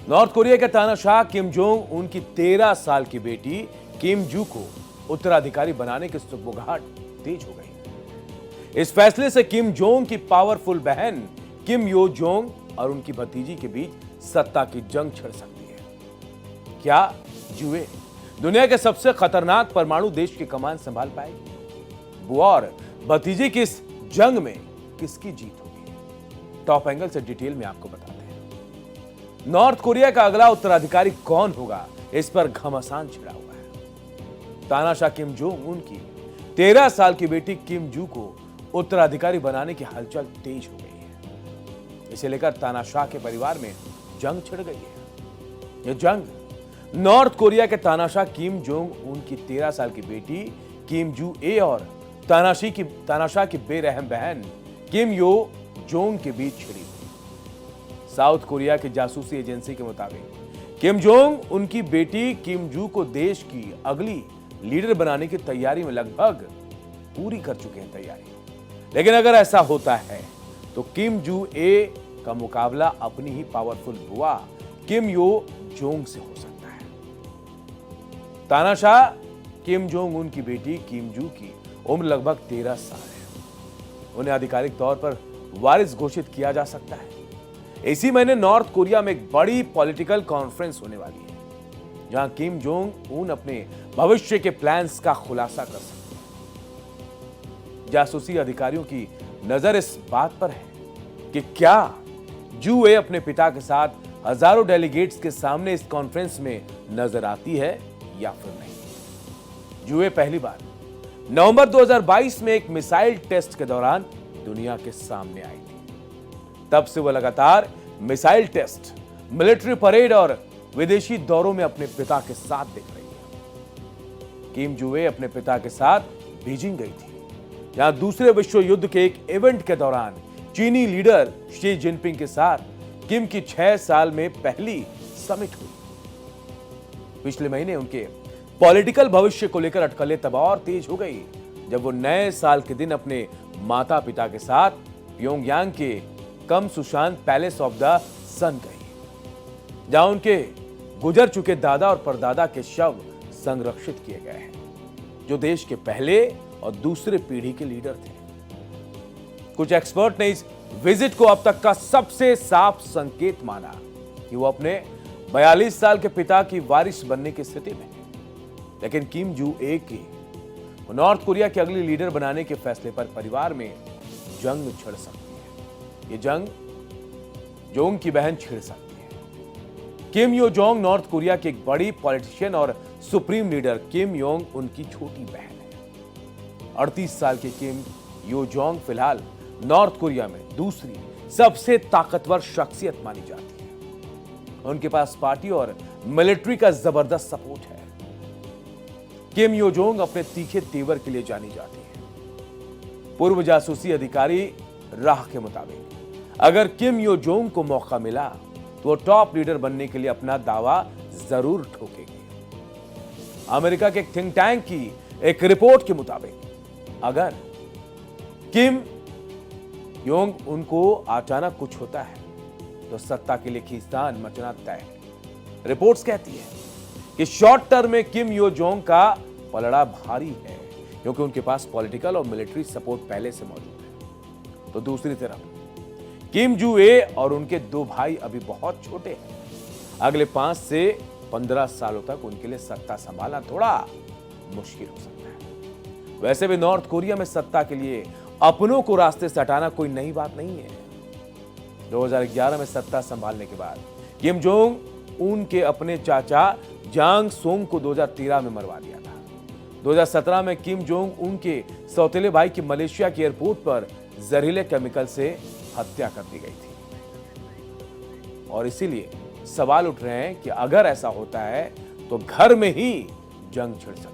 North Korea के तानाशाह Kim Jong Un की 13 साल की बेटी किम जू को उत्तराधिकारी बनाने की सुगबुगाहट तेज हो गई। इस फैसले से किम जोंग की पावरफुल बहन किम यो जोंग और उनकी भतीजी के बीच सत्ता की जंग छिड़ सकती है। क्या जुए दुनिया के सबसे खतरनाक परमाणु देश की कमान संभाल पाएगी? बुआ और भतीजी की इस जंग में किसकी जीत होगी? टॉप एंगल से डिटेल में आपको बताते हैं। नॉर्थ कोरिया का अगला उत्तराधिकारी कौन होगा, इस पर घमासान छिड़ा हुआ है। तानाशाह किम जोंग उन की 13 साल की बेटी किम जू को उत्तराधिकारी बनाने की हलचल तेज हो गई है। इसे लेकर तानाशाह के परिवार में जंग छिड़ गई है। यह जंग नॉर्थ कोरिया के तानाशाह किम जोंग उन की 13 साल की बेटी किम जू ए और तानाशाह की बेरहम बहन किम यो जोंग के बीच छिड़ी। साउथ कोरिया की जासूसी एजेंसी के मुताबिक किम जोंग उनकी बेटी किम जू को देश की अगली लीडर बनाने की तैयारी में लगभग पूरी कर चुके हैं तैयारी। लेकिन अगर ऐसा होता है तो किम जू ए का मुकाबला अपनी ही पावरफुल बुआ किम यो जोंग से हो सकता है। तानाशाह किम जोंग उन की बेटी किम जू की उम्र लगभग 13 साल है। उन्हें आधिकारिक तौर पर वारिस घोषित किया जा सकता है। इसी महीने नॉर्थ कोरिया में एक बड़ी पॉलिटिकल कॉन्फ्रेंस होने वाली है, जहां किम जोंग उन अपने भविष्य के प्लान्स का खुलासा कर सकते हैं। जासूसी अधिकारियों की नजर इस बात पर है कि क्या जू ए अपने पिता के साथ हजारों डेलीगेट्स के सामने इस कॉन्फ्रेंस में नजर आती है या फिर नहीं। जू ए पहली बार नवंबर 2022 में एक मिसाइल टेस्ट के दौरान दुनिया के सामने आई थी। तब से वह लगातार मिसाइल टेस्ट, मिलिट्री परेड और विदेशी दौरों में अपने पिता के साथ दिख रही है। किम जू-ए अपने पिता के साथ बीजिंग गई थी, जहां दूसरे विश्व युद्ध के एक इवेंट के दौरान चीनी लीडर शी जिनपिंग के साथ किम की 6 साल में पहली समिट हुई। पिछले महीने उनके पॉलिटिकल भविष्य को लेकर अटकलें तब और तेज हो गई, जब वो नए साल के दिन अपने माता पिता के साथ प्योंगयांग के कम सुशांत पैलेस ऑफ द सन गई, जहां उनके गुजर चुके दादा और परदादा के शव संरक्षित किए गए हैं, जो देश के पहले और दूसरे पीढ़ी के लीडर थे। कुछ एक्सपर्ट ने इस विजिट को अब तक का सबसे साफ संकेत माना कि वो अपने 42 साल के पिता की वारिस बनने की स्थिति में है। लेकिन किम जू ए की नॉर्थ कोरिया की अगली लीडर बनाने के फैसले पर परिवार में जंग छिड़ सकती है। ये जंग जोंग की बहन छिड़ सकती है। किम यो जोंग नॉर्थ कोरिया की एक बड़ी पॉलिटिशियन और सुप्रीम लीडर किम योंग उनकी छोटी बहन है। 38 साल की किम यो जोंग फिलहाल नॉर्थ कोरिया में दूसरी सबसे ताकतवर शख्सियत मानी जाती है। उनके पास पार्टी और मिलिट्री का जबरदस्त सपोर्ट है। किम यो जोंग अपने तीखे तेवर के लिए जानी जाती है। पूर्व जासूसी अधिकारी राह के मुताबिक अगर किम यो जोंग को मौका मिला तो वो टॉप लीडर बनने के लिए अपना दावा जरूर ठोकेगी। अमेरिका के एक थिंक टैंक की एक रिपोर्ट के मुताबिक अगर किम योंग उनको अचानक कुछ होता है तो सत्ता के लिए खींचतान मचना तय है। रिपोर्ट्स कहती है कि शॉर्ट टर्म में किम यो जोंग का पलड़ा भारी है, क्योंकि उनके पास पॉलिटिकल और मिलिट्री सपोर्ट पहले से मौजूद है। तो दूसरी तरफ किम जू ए और उनके 2 भाई अभी बहुत छोटे हैं। अगले 5 से 15 सालों तक उनके लिए सत्ता संभालना थोड़ा मुश्किल हो सकता है। वैसे भी नॉर्थ कोरिया में सत्ता के लिए अपनों को रास्ते से हटाना कोई नई बात नहीं है। 2011 में सत्ता संभालने के बाद किम जोंग उन के अपने चाचा जांग सोंग को 2013 में मरवा दिया था। 2017 में किम जोंग उन के सौतेले भाई की मलेशिया के एयरपोर्ट पर जहरीले केमिकल से हत्या कर दी गई थी। और इसीलिए सवाल उठ रहे हैं कि अगर ऐसा होता है तो घर में ही जंग छिड़ सकती है।